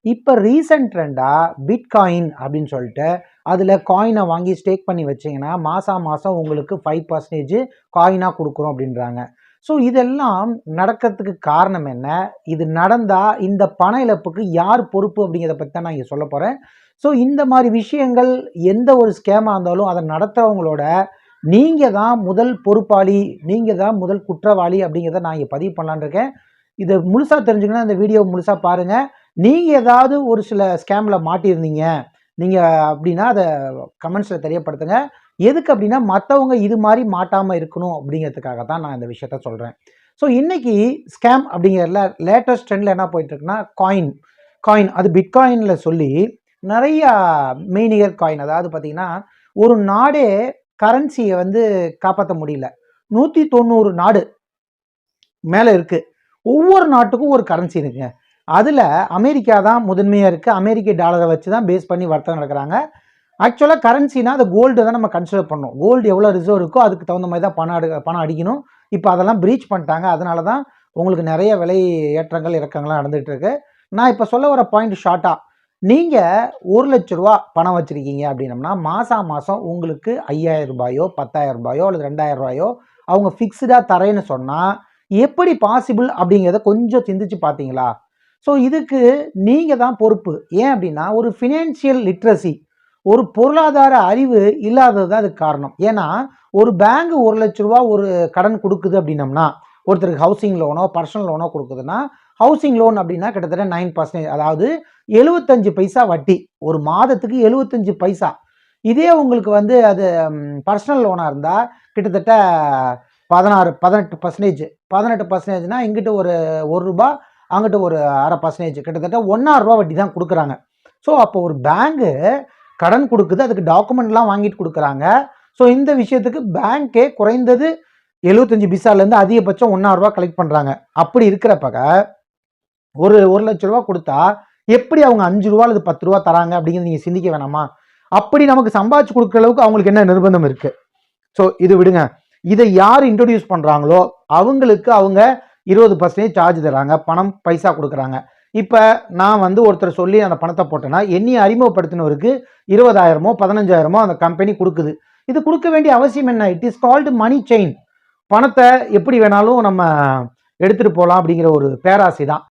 இப்போ recent ட்ரெண்டாக bitcoin அப்படின்னு சொல்லிட்டு அதில் காயினை வாங்கி ஸ்டேக் பண்ணி வச்சிங்கன்னா மாதம் உங்களுக்கு 5% காயினாக கொடுக்குறோம் அப்படின்றாங்க. ஸோ இதெல்லாம் நடக்கிறதுக்கு காரணம் என்ன, இது நடந்தால் இந்த பண இழப்புக்கு யார் பொறுப்பு அப்படிங்கிறத பற்றி தான் நான் இங்கே சொல்ல போகிறேன். ஸோ இந்த மாதிரி விஷயங்கள் எந்த ஒரு ஸ்கேமாக இருந்தாலும் அதை நடத்துகிறவங்களோட நீங்கள் தான் முதல் பொறுப்பாளி, நீங்கள் தான் முதல் குற்றவாளி அப்படிங்கிறத நான் இங்கே பதிவு பண்ணலான்னு இருக்கேன். இதை முழுசாக தெரிஞ்சுக்கணும், இந்த வீடியோ முழுசாக பாருங்கள். நீங்கள் ஏதாவது ஒரு சில ஸ்கேமில் மாட்டியிருந்தீங்க நீங்கள் அப்படின்னா அதை கமெண்ட்ஸில் தெரியப்படுத்துங்க. எதுக்கு அப்படின்னா மற்றவங்க இது மாதிரி மாட்டாமல் இருக்கணும் அப்படிங்கிறதுக்காக தான் நான் இந்த விஷயத்த சொல்கிறேன். ஸோ இன்றைக்கி ஸ்கேம் அப்படிங்கிறதுல லேட்டஸ்ட் ட்ரெண்டில் என்ன போயிட்டுருக்குன்னா காயின் அது பிட்காயினில் சொல்லி நிறையா மெய்நிகர் காயின், அதாவது பார்த்திங்கன்னா ஒரு நாடே கரன்சியை வந்து காப்பாற்ற முடியல. 190 நாடு மேலே இருக்குது. ஒவ்வொரு நாட்டுக்கும் ஒரு கரன்சி இருக்குங்க. அதில் அமெரிக்கா தான் முதன்மையாக இருக்குது. அமெரிக்க டாலரை வச்சு தான் பேஸ் பண்ணி வர்த்தகம் நடக்கிறாங்க. ஆக்சுவலாக கரன்சினா அது கோல்டு தான் நம்ம கன்சிடர் பண்ணோம். கோல்டு எவ்வளோ ரிசர்வ் இருக்கோ அதுக்கு தகுந்த மாதிரி தான் பணம் அடிக்கணும். இப்போ அதெல்லாம் ப்ரீச் பண்ணிட்டாங்க. அதனால தான் உங்களுக்கு நிறைய விலை ஏற்றங்கள் இறக்கங்கள்லாம் நடந்துகிட்டு இருக்கு. நான் இப்போ சொல்ல வர பாயிண்ட் ஷார்ட்டாக, நீங்கள் 1 லட்ச ரூபா பணம் வச்சுருக்கீங்க அப்படின்னம்னா மாதம் உங்களுக்கு 5000 ரூபாயோ 10,000 ரூபாயோ அல்லது 2000 ரூபாயோ அவங்க ஃபிக்ஸ்டாக தரேன்னு சொன்னால் எப்படி பாசிபிள் அப்படிங்கிறத கொஞ்சம் சிந்திச்சு பார்த்தீங்களா? ஸோ இதுக்கு நீங்கள் தான் பொறுப்பு. ஏன் அப்படின்னா ஒரு ஃபினான்ஷியல் லிட்ரஸி, ஒரு பொருளாதார அறிவு இல்லாதது தான் அதுக்கு காரணம். ஏன்னா ஒரு பேங்க் 1 லட்ச ரூபா ஒரு கடன் கொடுக்குது அப்படின்னம்னா, ஒருத்தருக்கு ஹவுசிங் லோனோ பர்சனல் லோனோ கொடுக்குதுன்னா, ஹவுசிங் லோன் அப்படின்னா கிட்டத்தட்ட 9%, அதாவது 75 பைசா வட்டி, ஒரு மாதத்துக்கு 75 பைசா. இதே உங்களுக்கு வந்து அது பர்சனல் லோனாக இருந்தால் கிட்டத்தட்ட 18%. 18%னா இங்கிட்ட ஒரு 1 ரூபா, அங்கிட்ட ஒரு 0.5%, கிட்டத்தட்ட 1.5 ரூபா வட்டி தான் கொடுக்குறாங்க. ஸோ அப்போ ஒரு பேங்கு கடன் கொடுக்குது, அதுக்கு டாக்குமெண்ட்லாம் வாங்கிட்டு கொடுக்குறாங்க. ஸோ இந்த விஷயத்துக்கு பேங்க்கே குறைந்தது 75 பைசாலேருந்து அதிகபட்சம் 1.5 ரூபா கலெக்ட் பண்ணுறாங்க. அப்படி இருக்கிறப்ப ஒரு லட்ச ரூபா கொடுத்தா எப்படி அவங்க 5 ரூபா அல்லது 10 ரூபா தராங்க அப்படிங்கிறது நீங்கள் சிந்திக்க வேணாமா? அப்படி நமக்கு சம்பாதிச்சு கொடுக்குற அளவுக்கு அவங்களுக்கு என்ன நிர்பந்தம் இருக்குது? ஸோ இது விடுங்க. இதை யார் இன்ட்ரடியூஸ் பண்ணுறாங்களோ அவங்களுக்கு அவங்க 20% சார்ஜ் தராங்க, பணம் பைசா கொடுக்குறாங்க. இப்போ நான் வந்து ஒருத்தர் சொல்லி அந்த பணத்தை போட்டேன்னா என்னையை அறிமுகப்படுத்தினவருக்கு 20,000மோ 15,000மோ அந்த கம்பெனி கொடுக்குது. இது கொடுக்க வேண்டிய அவசியம் என்ன? It is called money chain. பணத்தை எப்படி வேணாலும் நம்ம எடுத்துகிட்டு போகலாம் அப்படிங்கிற ஒரு பேராசை தான்.